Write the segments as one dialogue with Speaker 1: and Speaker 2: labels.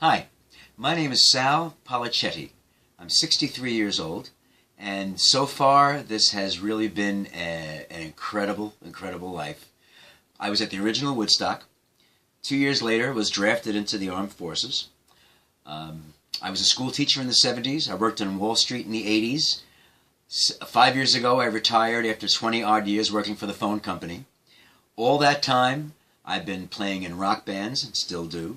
Speaker 1: Hi, my name is Sal Polichetti. I'm 63 years old, and so far this has really been an incredible life. I was at the original Woodstock. 2 years later, was drafted into the armed forces. I was a school teacher in the 70s. I worked on Wall Street in the 80s. 5 years ago, I retired after 20-odd years working for the phone company. All that time, I've been playing in rock bands, and still do.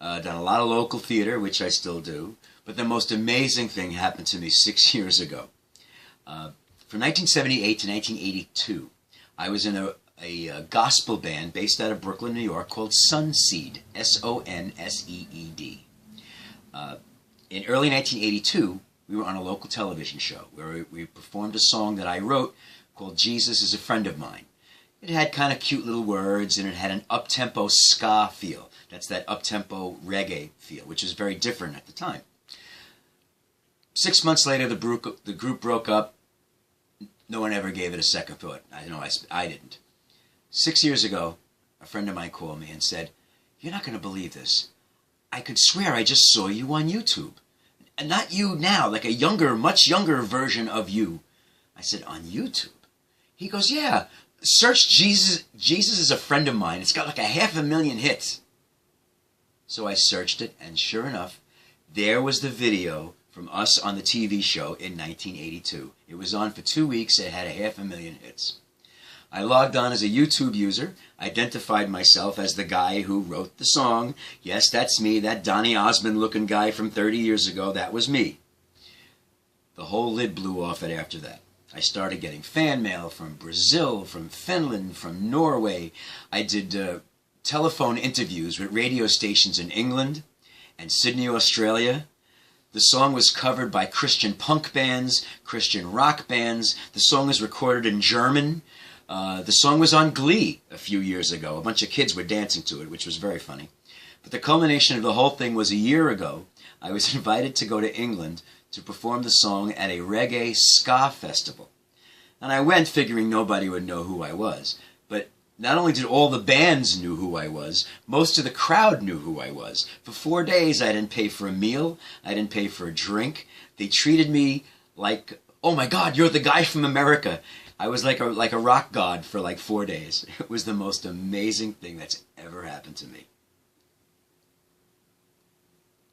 Speaker 1: Done a lot of local theater, which I still do. But the most amazing thing happened to me 6 years ago. From 1978 to 1982, I was in a gospel band based out of Brooklyn, New York, called Sunseed, S-O-N-S-E-E-D. In early 1982, we were on a local television show where we performed a song that I wrote called Jesus is a Friend of Mine. It had kind of cute little words, and it had an up-tempo ska feel. That's that up-tempo reggae feel, which is very different at the time. 6 months later, the group broke up. No one ever gave it a second thought. I know I didn't. 6 years ago, a friend of mine called me and said, "You're not going to believe this. I could swear I just saw you on YouTube. And not you now, like a younger, much younger version of you." I said, "On YouTube?" He goes, "Yeah, search Jesus is a Friend of Mine. It's got like 500,000 hits." So I searched it, and sure enough, there was the video from us on the TV show in 1982. It was on for 2 weeks. It had 500,000 hits. I logged on as a YouTube user, identified myself as the guy who wrote the song. Yes, that's me, that Donny Osmond-looking guy from 30 years ago. That was me. The whole lid blew off it after that. I started getting fan mail from Brazil, from Finland, from Norway. I did telephone interviews with radio stations in England and Sydney, Australia. The song was covered by Christian punk bands, Christian rock bands. The song is recorded in German. The song was on Glee a few years ago. A bunch of kids were dancing to it, which was very funny. But the culmination of the whole thing was a year ago. I was invited to go to England to perform the song at a reggae ska festival. And I went figuring nobody would know who I was. But not only did all the bands know who I was, most of the crowd knew who I was. For 4 days, I didn't pay for a meal. I didn't pay for a drink. They treated me like, "Oh my God, you're the guy from America." I was like a rock god for like 4 days. It was the most amazing thing that's ever happened to me.